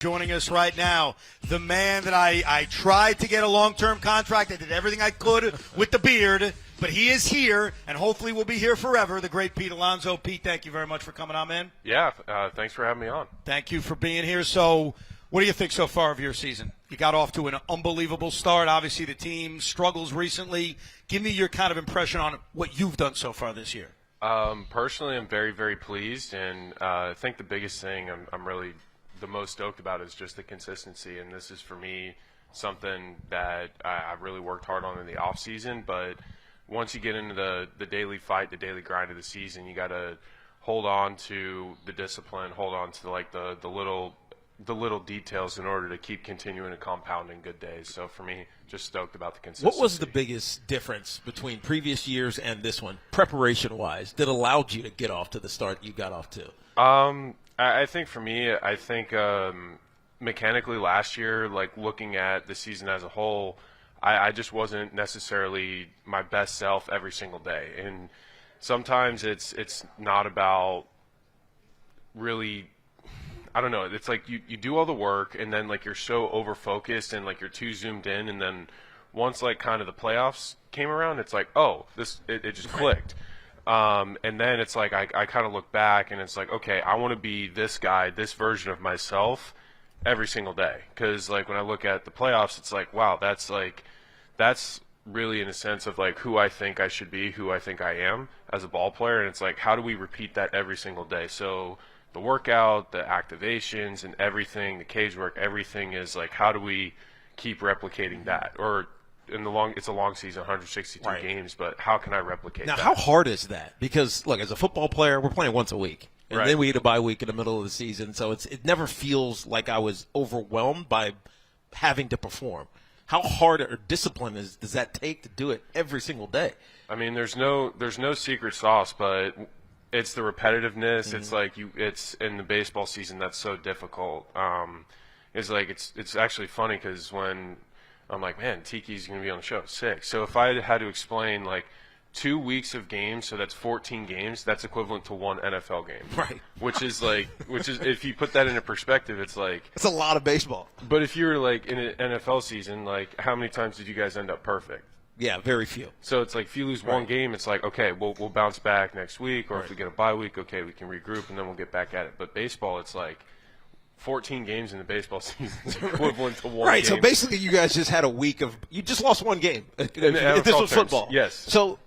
Joining us right now, the man that I tried to get a long-term contract. I did everything I could with the beard, but he is here, and hopefully will be here forever, the great Pete Alonso. Pete, thank you very much for coming on, man. Yeah, thanks for having me on. Thank you for being here. So what do you think so far of your season? You got off to an unbelievable start. Obviously, the team struggles recently. Give me your kind of impression on what you've done so far this year. Personally, I'm very, very pleased, and I think the biggest thing I'm really the most stoked about is just the consistency, and this is for me something that I really worked hard on in the off season. But once you get into the daily fight, the daily grind of the season, you got to hold on to the discipline, hold on to the little details in order to keep continuing to compounding good days. So for me, just stoked about the consistency. What was the biggest difference between previous years and this one, preparation-wise, that allowed you to get off to the start you got off to? I think for me, mechanically last year, like looking at the season as a whole, I just wasn't necessarily my best self every single day. And sometimes it's not about really, I don't know, it's like you do all the work and then like you're so over-focused and like you're too zoomed in, and then once like kind of the playoffs came around, it's like, oh, it just clicked. And then it's like I kind of look back and it's like, okay, I want to be this guy, this version of myself every single day. Because like when I look at the playoffs, it's like, wow, that's really in a sense of like who I think I should be, who I think I am as a ball player. And it's like, how do we repeat that every single day? So the workout, the activations and everything, the cage work, everything is like, how do we keep replicating that? Or it's a long season, 162 right. games, but how can I replicate now, that? How hard is that? Because, look, as a football player, we're playing once a week. And right. then we get a bye week in the middle of the season. So it never feels like I was overwhelmed by having to perform. How hard or discipline does that take to do it every single day? I mean, there's no secret sauce, but it's the repetitiveness. Mm-hmm. It's like it's in the baseball season that's so difficult. It's like it's actually funny because when I'm like, man, Tiki's going to be on the show. Sick. So if I had to explain, like, 2 weeks of games, so that's 14 games, that's equivalent to one NFL game. Right. Which is, if you put that into perspective, it's like. It's a lot of baseball. But if you were, like, in an NFL season, like, how many times did you guys end up perfect? Yeah, very few. So it's like if you lose one game, it's like, okay, we'll bounce back next week, or if we get a bye week, okay, we can regroup, and then we'll get back at it. But baseball, it's like 14 games in the baseball season is equivalent to one right, game. so basically you guys just had a week of – you just lost one game. If this was football. Yes. So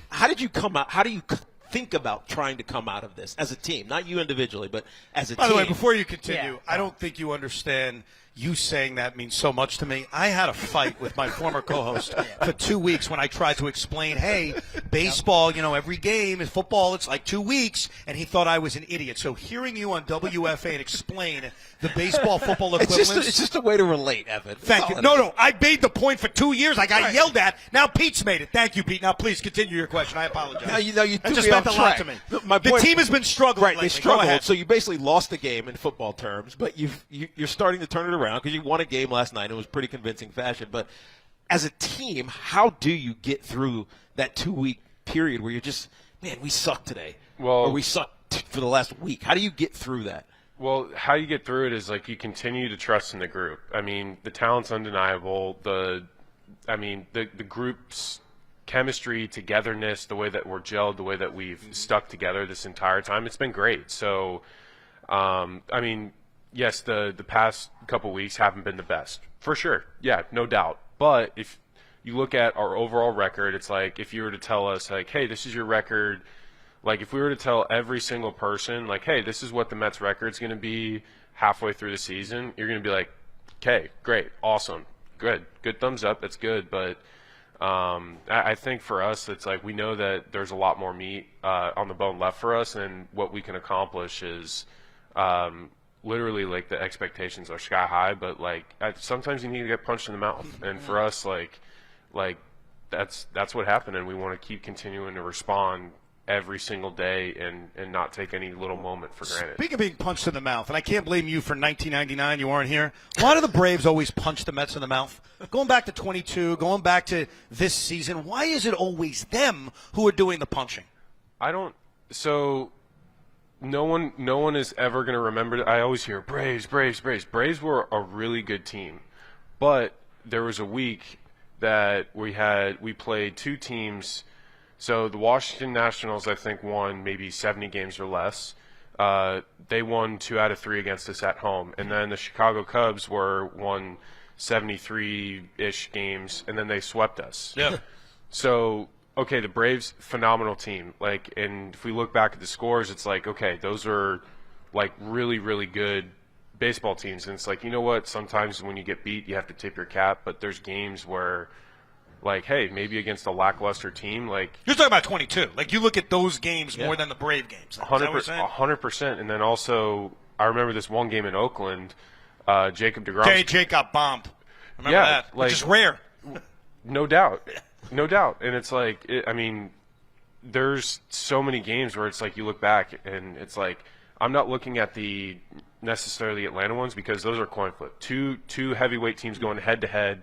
how did you come out – how do you think about trying to come out of this as a team? Not you individually, but as a team. By the way, before you continue, I don't think you understand – you saying that means so much to me. I had a fight with my former co-host for 2 weeks when I tried to explain, hey, baseball, every game is football. It's like 2 weeks. And he thought I was an idiot. So hearing you on WFAN explain the baseball football equivalence. It's just a way to relate, Evan. Thank you. No, I made the point for 2 years. I got yelled at. Now Pete's made it. Thank you, Pete. Now please continue your question. I apologize. No, you that just meant a lot to me. The team has been struggling Right, lately. they struggled. So you basically lost the game in football terms, but you're starting to turn it around because you won a game last night. It was pretty convincing fashion. But as a team, how do you get through that 2 week period where you're just, man, we suck today, or we sucked for the last week? How do you get through that? Well, how you get through it is like you continue to trust in the group. I mean, the talent's undeniable. The group's chemistry, togetherness, the way that we're gelled, the way that we've stuck together this entire time, it's been great. So, yes, the past couple weeks haven't been the best, for sure. Yeah, no doubt. But if you look at our overall record, it's like if you were to tell us, like, hey, this is your record. Like if we were to tell every single person, like, hey, this is what the Mets record's going to be halfway through the season, you're going to be like, okay, great, awesome, good thumbs up, that's good. But I think for us, it's like we know that there's a lot more meat on the bone left for us, and what we can accomplish is literally like the expectations are sky high, but like sometimes you need to get punched in the mouth, and for us, like that's what happened, and we want to keep continuing to respond every single day and not take any little moment for granted. Speaking of being punched in the mouth, and I can't blame you for 1999, you weren't here. Why do the Braves always punch the Mets in the mouth? Going back to 22, going back to this season, why is it always them who are doing the punching? So no one is ever going to remember. I always hear Braves. Braves were a really good team, but there was a week that we played two teams. So the Washington Nationals, I think, won maybe 70 games or less. They won 2 out of 3 against us at home, and then the Chicago Cubs won 73-ish games, and then they swept us. Yeah. So, okay, the Braves, phenomenal team. Like, and if we look back at the scores, it's like, okay, those are like really, really good baseball teams. And it's like, you know what? Sometimes when you get beat, you have to tip your cap. But there's games where, like, hey, maybe against a lackluster team, like You're talking about 22. Like, you look at those games more than the Brave games. Is that what you're saying? 100%. And then also, I remember this one game in Oakland, Jacob deGrom. Okay, Jake got bombed. Remember that? like, Which is rare. No doubt. No doubt. And it's like, I mean, there's so many games where it's like you look back and it's like, I'm not looking at the necessarily Atlanta ones because those are coin flip. Two heavyweight teams going head to head.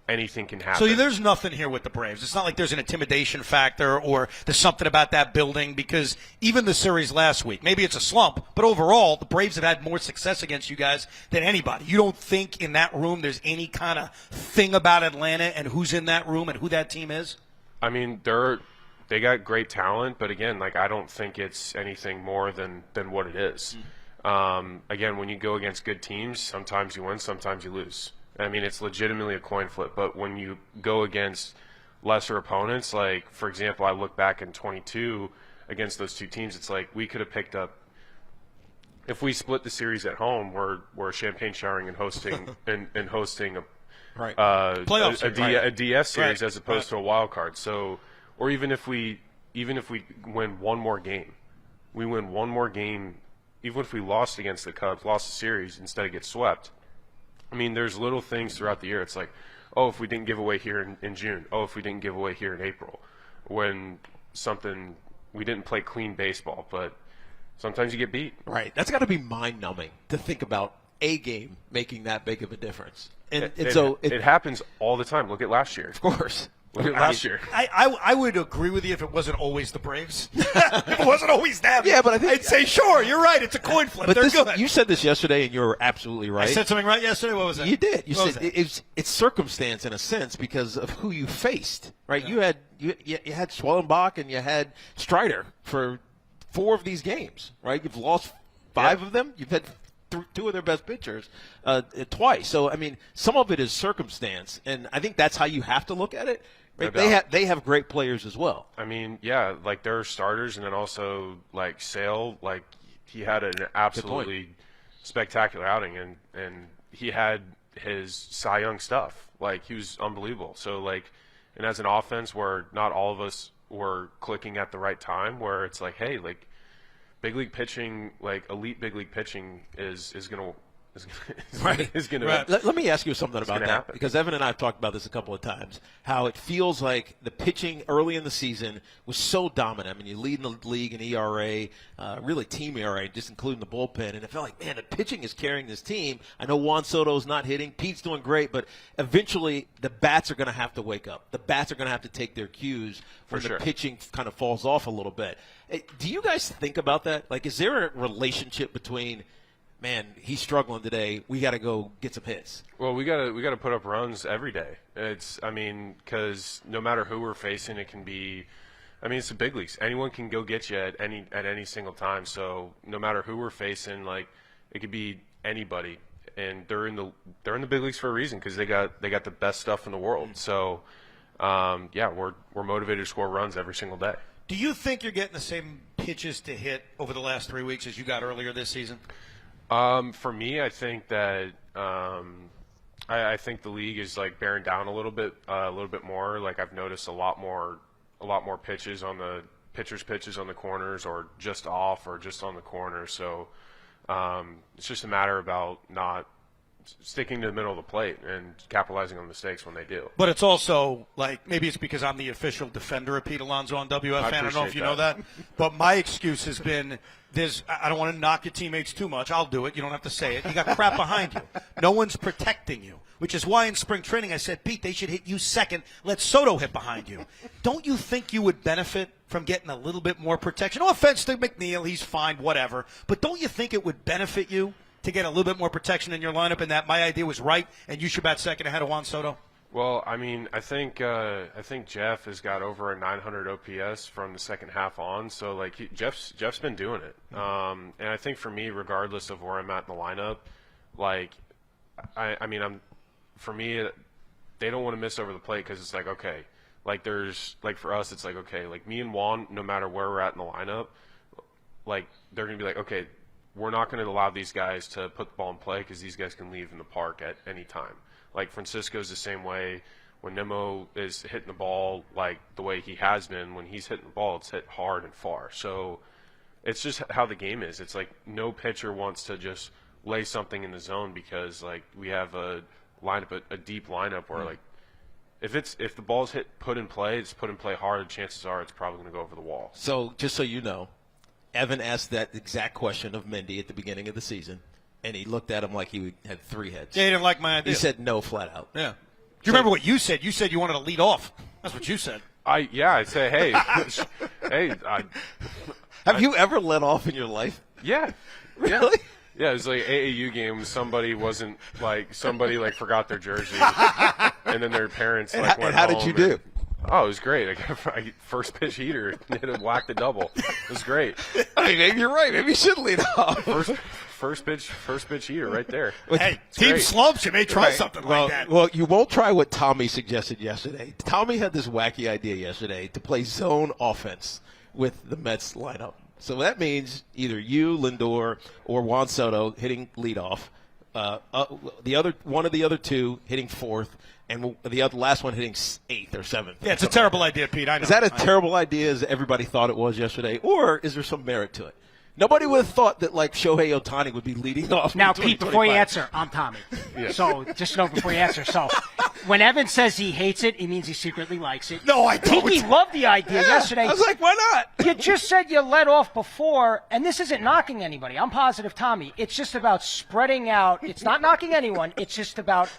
Anything can happen. So there's nothing here with the Braves. It's not like there's an intimidation factor or there's something about that building because even the series last week, maybe it's a slump, but overall the Braves have had more success against you guys than anybody. You don't think in that room there's any kind of thing about Atlanta and who's in that room and who that team is? I mean, they got great talent, but again, like I don't think it's anything more than what it is. Again, when you go against good teams, sometimes you win, sometimes you lose. I mean, it's legitimately a coin flip. But when you go against lesser opponents, like, for example, I look back in 22 against those two teams, it's like we could have picked up – if we split the series at home, we're champagne showering and hosting and hosting a DS series as opposed to a wild card. So – or even if we win one more game, even if we lost against the Cubs, lost the series instead of get swept – I mean, there's little things throughout the year. It's like, oh, if we didn't give away here in June. Oh, if we didn't give away here in April. When we didn't play clean baseball. But sometimes you get beat. Right. That's got to be mind-numbing to think about a game making that big of a difference. And it happens all the time. Look at last year. Of course. Look at last year. I would agree with you if it wasn't always the Braves. If it wasn't always them. Yeah, but I think I'd say, sure, you're right. It's a coin flip. They're good. You said this yesterday, and you were absolutely right. I said something right yesterday? What was that? You did. You What said was it's circumstance in a sense because of who you faced, right? Yeah. You had Swellenbach and you had Strider for 4 of these games, right? You've lost 5 of them. You've had 2 of their best pitchers twice. So, I mean, some of it is circumstance, and I think that's how you have to look at it. Right? They have great players as well. I mean, yeah, like there are starters, and then also like Sale, like he had an absolutely spectacular outing, and he had his Cy Young stuff. Like he was unbelievable. So like, and as an offense where not all of us were clicking at the right time, where it's like, hey, like big league pitching, like elite big league pitching is gonna. Right. Let me ask you something about that happen. because Evan and I have talked about this a couple of times. How it feels like the pitching early in the season was so dominant. I mean, you lead in the league in ERA, really team ERA, just including the bullpen, and it felt like, man, the pitching is carrying this team. I know Juan Soto's not hitting, Pete's doing great, but eventually the bats are going to have to wake up. The bats are going to have to take their cues when the pitching kind of falls off a little bit. Do you guys think about that? Like, is there a relationship between? Man, he's struggling today. We got to go get some hits. Well, we got to put up runs every day. Because no matter who we're facing, it can be. I mean, it's the big leagues. Anyone can go get you at any single time. So no matter who we're facing, like it could be anybody, and they're in the big leagues for a reason because they got the best stuff in the world. So yeah, we're motivated to score runs every single day. Do you think you're getting the same pitches to hit over the last 3 weeks as you got earlier this season? For me, I think that I think the league is like bearing down a little bit more. Like I've noticed a lot more pitches on the pitchers' pitches on the corners, or just off, or just on the corner. So it's just a matter about not sticking to the middle of the plate and capitalizing on mistakes when they do. But it's also like maybe it's because I'm the official defender of Pete Alonso on WFAN. I don't know if you know that. But my excuse has been I don't want to knock your teammates too much. I'll do it. You don't have to say it. You got crap behind you. No one's protecting you, which is why in spring training I said, Pete, they should hit you second. Let Soto hit behind you. Don't you think you would benefit from getting a little bit more protection? No offense to McNeil. He's fine, whatever. But don't you think it would benefit you to get a little bit more protection in your lineup, and that my idea was right, and you should bat second ahead of Juan Soto? Well, I mean, I think Jeff has got over a 900 OPS from the second half on, so like Jeff's been doing it. And I think for me, regardless of where I'm at in the lineup, like for me, they don't want to miss over the plate because it's like, okay, like there's like for us, it's like, okay, like me and Juan, no matter where we're at in the lineup, like they're gonna be like, okay, we're not going to allow these guys to put the ball in play because these guys can leave in the park at any time. Like Francisco's the same way. When Nemo is hitting the ball like the way he has been, when he's hitting the ball, it's hit hard and far. So it's just how the game is. It's like no pitcher wants to just lay something in the zone because like we have a lineup, a deep lineup where like if the ball's put in play, it's put in play hard. Chances are it's probably going to go over the wall. So just so you know, Evan asked that exact question of Mendy at the beginning of the season, and he looked at him like he had three heads. Yeah, he didn't like my idea. He said no flat out. Yeah. Do you remember what you said? You said you wanted to lead off. That's what you said. I'd say, hey, Have you ever led off in your life? Yeah. Really? Yeah, it was like AAU game. Somebody forgot their jersey, and then their parents went home. And how did you do? Oh, it was great. I got first pitch heater, hit a whack the double. It was great. I mean, maybe you're right. Maybe you should lead off. First pitch heater right there. Hey, Team great. Slumps, you may try something like that. Well, you won't try what Tommy suggested yesterday. Tommy had this wacky idea yesterday to play zone offense with the Mets lineup. So that means either you, Lindor, or Juan Soto hitting leadoff, one of the other two hitting fourth, and the last one hitting eighth or seventh. Yeah, it's a terrible idea, Pete. I know. Is that a terrible idea as everybody thought it was yesterday, or is there some merit to it? Nobody would have thought that, like, Shohei Ohtani would be leading off. Now, Pete, before you answer, I'm Tommy. Yeah. So just know before you answer. So when Evan says he hates it, he means he secretly likes it. No, I don't. Tiki loved the idea yesterday. I was like, why not? You just said you let off before, and this isn't knocking anybody. I'm positive, Tommy. It's just about spreading out. It's not knocking anyone. It's just about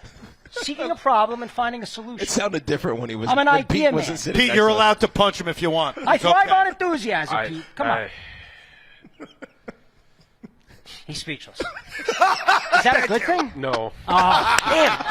seeking a problem and finding a solution. It sounded different when he was. I'm an when idea Pete wasn't man. sitting Pete, next you're to us. allowed to punch him if you want. I It's thrive okay. on enthusiasm, Pete. Come on. He's speechless. Is that a good thing? No. Oh, damn.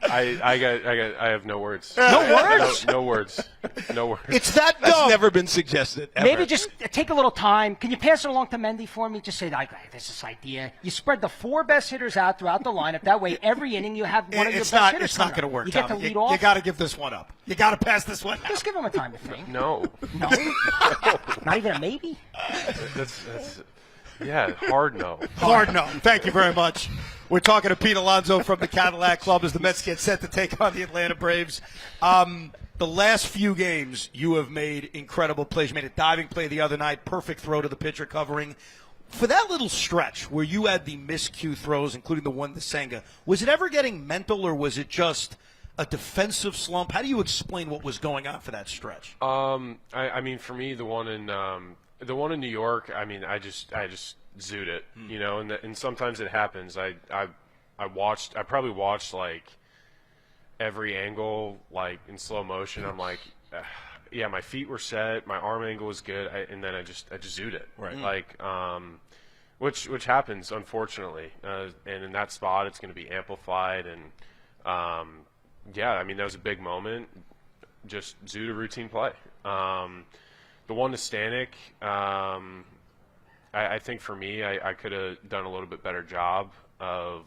I have no words. No words? No words. No words. It's that That's dumb. never been suggested. Ever. Maybe just take a little time. Can you pass it along to Mendy for me? Just say, there's this idea. You spread the four best hitters out throughout the lineup. That way, every inning you have one of your It's best not. hitters. It's not coming going to up. work. You get to Tommy. lead off. You got to give this one up. You got to pass this one. Just give him a time to think. No. No? Not even a maybe? That's hard no. Hard no. Thank you very much. We're talking to Pete Alonso from the Cadillac Club as the Mets get set to take on the Atlanta Braves. The last few games, you have made incredible plays. You made a diving play the other night, perfect throw to the pitcher covering. For that little stretch where you had the miscue throws, including the one to Senga, was it ever getting mental or was it just a defensive slump? How do you explain what was going on for that stretch? I mean, for me, the one in New York, I mean, I just zooed it, you know, and sometimes it happens. I probably watched like every angle like in slow motion. I'm like, yeah, my feet were set, my arm angle was good, and then I just zooed it, right? Like, which happens unfortunately, and in that spot it's going to be amplified, and yeah, I mean that was a big moment. Just zooed a routine play. The one to Stanek, I think for me, I could have done a little bit better job of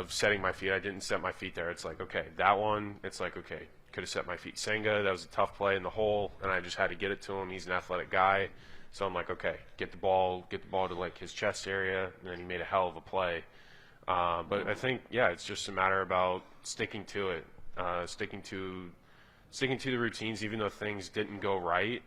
setting my feet. I didn't set my feet there. It's like, okay, that one, it's like, okay, could have set my feet. Senga, that was a tough play in the hole, and I just had to get it to him. He's an athletic guy. So I'm like, okay, get the ball to like his chest area, and then he made a hell of a play. But I think, yeah, it's just a matter about sticking to it, sticking to the routines, even though things didn't go right.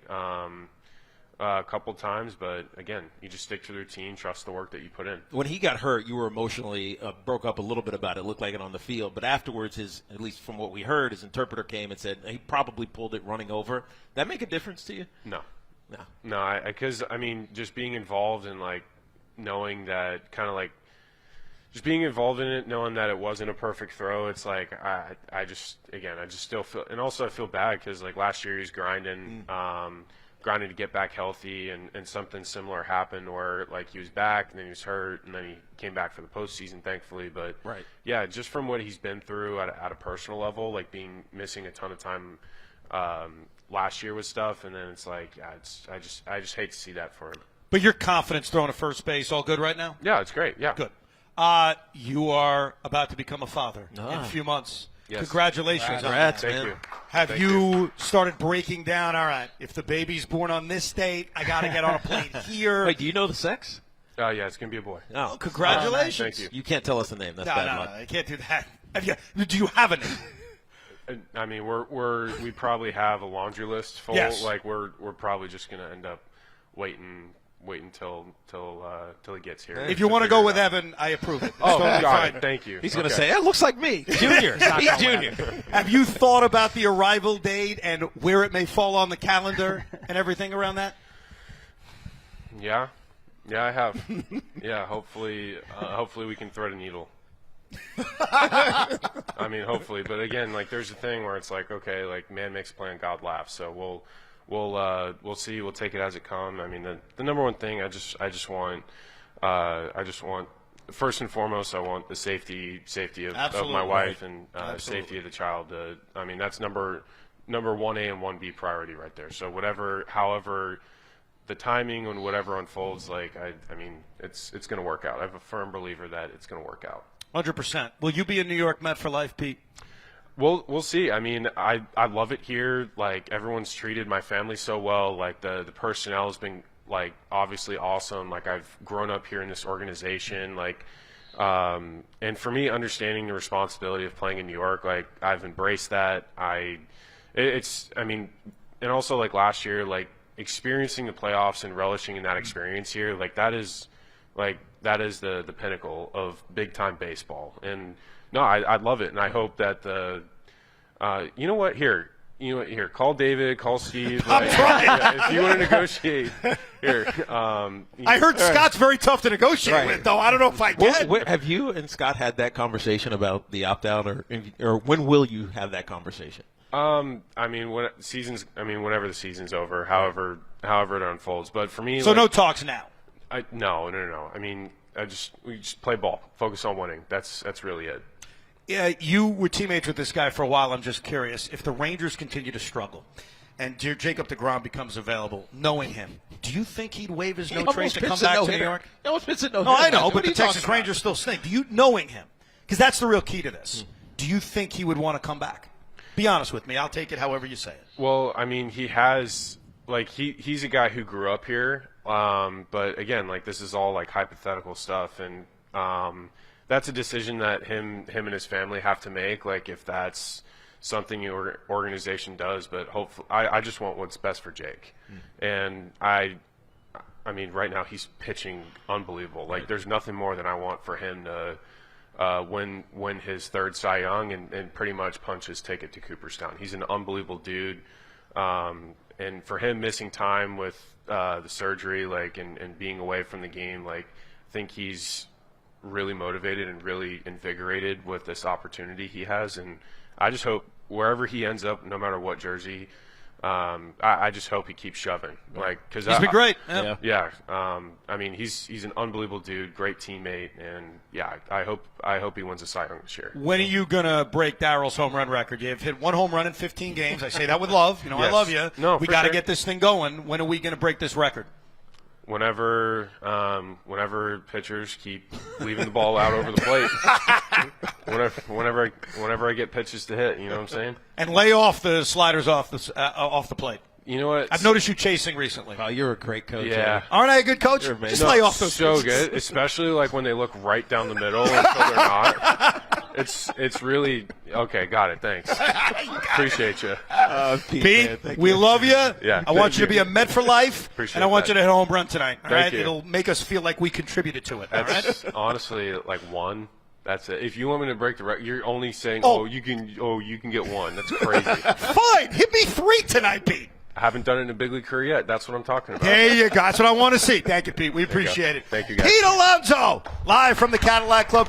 a couple times, but again, you just stick to the routine, trust the work that you put in. When he got hurt, you were emotionally broke up a little bit about it. It looked like it on the field, but afterwards, at least from what we heard, his interpreter came and said he probably pulled it running over. That make a difference to you? No, No. because I mean, just being involved and like knowing that, kind of like just being involved in it, knowing that it wasn't a perfect throw. It's like I just still feel, and also I feel bad because like last year he was grinding to get back healthy, and something similar happened where like he was back and then he was hurt and then he came back for the postseason, thankfully. But right. yeah, just from what he's been through at a personal level, like missing a ton of time last year with stuff, and then it's like I just hate to see that for him. But your confidence throwing to first base, all good right now? Yeah, it's great. Yeah, Good. You are about to become a father in a few months. Yes. Congratulations. Congrats, Thank man. you. Have you started breaking down, all right, if the baby's born on this date, I got to get on a plane here. Wait, do you know the sex? Yeah, it's gonna be a boy. Oh, Congratulations. Thank you. You can't tell us the name. That's bad No, luck. I can't do that. Do you have a name? I mean, we probably have a laundry list full. Yes. Like we're probably just gonna end up waiting till he gets here. If you want to go with Evan, I approve it. It's Oh, totally got fine. it. Thank you. He's going to Okay. say, "It looks like me, Junior." He's Junior. Have you thought about the arrival date and where it may fall on the calendar and everything around that? Yeah, I have. Yeah, hopefully we can thread a needle. I mean, hopefully, but again, like there's a thing where it's like, okay, like man makes a plan, God laughs. So we'll see. We'll take it as it comes. I mean, the number one thing I just want first and foremost, I want the safety of my wife and safety of the child. I mean, that's number 1A and 1B priority right there. So however the timing and whatever unfolds, like I mean, it's going to work out. I'm a firm believer that it's going to work out. 100%. Will you be a New York Met for life, Pete? We'll see. I mean, I love it here. Like everyone's treated my family so well. Like the personnel has been like obviously awesome. Like I've grown up here in this organization. Like, and for me, understanding the responsibility of playing in New York, like I've embraced that. I mean, and also like last year, like experiencing the playoffs and relishing in that experience here, like that is the pinnacle of big time baseball. And no, I love it, and I hope that you know what, here, call David, call Steve. Like, if you want to negotiate, here. I heard Scott's very tough to negotiate with, though. I don't know if I can. Have you and Scott had that conversation about the opt-out, or when will you have that conversation? I mean, whenever the season's over, however it unfolds. But for me, so no talks now. No. I mean, we just play ball, focus on winning. That's really it. Yeah, you were teammates with this guy for a while. I'm just curious, if the Rangers continue to struggle and Jacob deGrom becomes available, knowing him, do you think he'd waive his no trade to come back to New York? He almost pitched a no-hitter. No, I know, What but are the you talking Texas about? Rangers still stink. Do you, knowing him, because that's the real key to this, do you think he would want to come back? Be honest with me. I'll take it however you say it. Well, I mean, he has, like, he's a guy who grew up here. But again, like, this is all like hypothetical stuff, and that's a decision that him and his family have to make. Like, if that's something your organization does, but hopefully, I just want what's best for Jake. And I mean, right now he's pitching unbelievable. Like, there's nothing more than I want for him to win his third Cy Young and pretty much punch his ticket to Cooperstown. He's an unbelievable dude. And for him missing time with the surgery, like, and being away from the game, like, I think he's really motivated and really invigorated with this opportunity he has. And I just hope wherever he ends up, no matter what jersey, I just hope he keeps shoving. Like, because He's been great. Yeah. I mean, he's an unbelievable dude, great teammate, and yeah, I hope he wins a Cy Young this year. When are you gonna break Darrell's home run record? You've hit one home run in 15 games. I say that with love. You know, I Yes. love you. No, we for got to sure. get this thing going. When are we gonna break this record? Whenever pitchers keep leaving the ball out over the plate, whenever I get pitches to hit, you know what I'm saying? And lay off the sliders off the plate. You know what? I've noticed you chasing recently. Oh, you're a great coach. Yeah. Eddie. Aren't I a good coach? You're amazing. Just lay off those so pitches. good, especially like when they look right down the middle until they're not. It's really okay. Got it. Thanks. Appreciate you. Pete, man, we love you. Yeah, I want thank you to be a Met for life, Appreciate and I want that. you to hit a home run tonight. All Thank right, you. it'll make us feel like we contributed to it. All right. That's honestly like one. That's it. If you want me to break the record, you're only saying, Oh. you can get one. That's crazy. Fine, hit me 3 tonight, Pete. I haven't done it in a big league career yet. That's what I'm talking about. There you go. That's what I want to see. Thank you, Pete. We appreciate it. Thank you, guys. Pete Alonso, live from the Cadillac Club.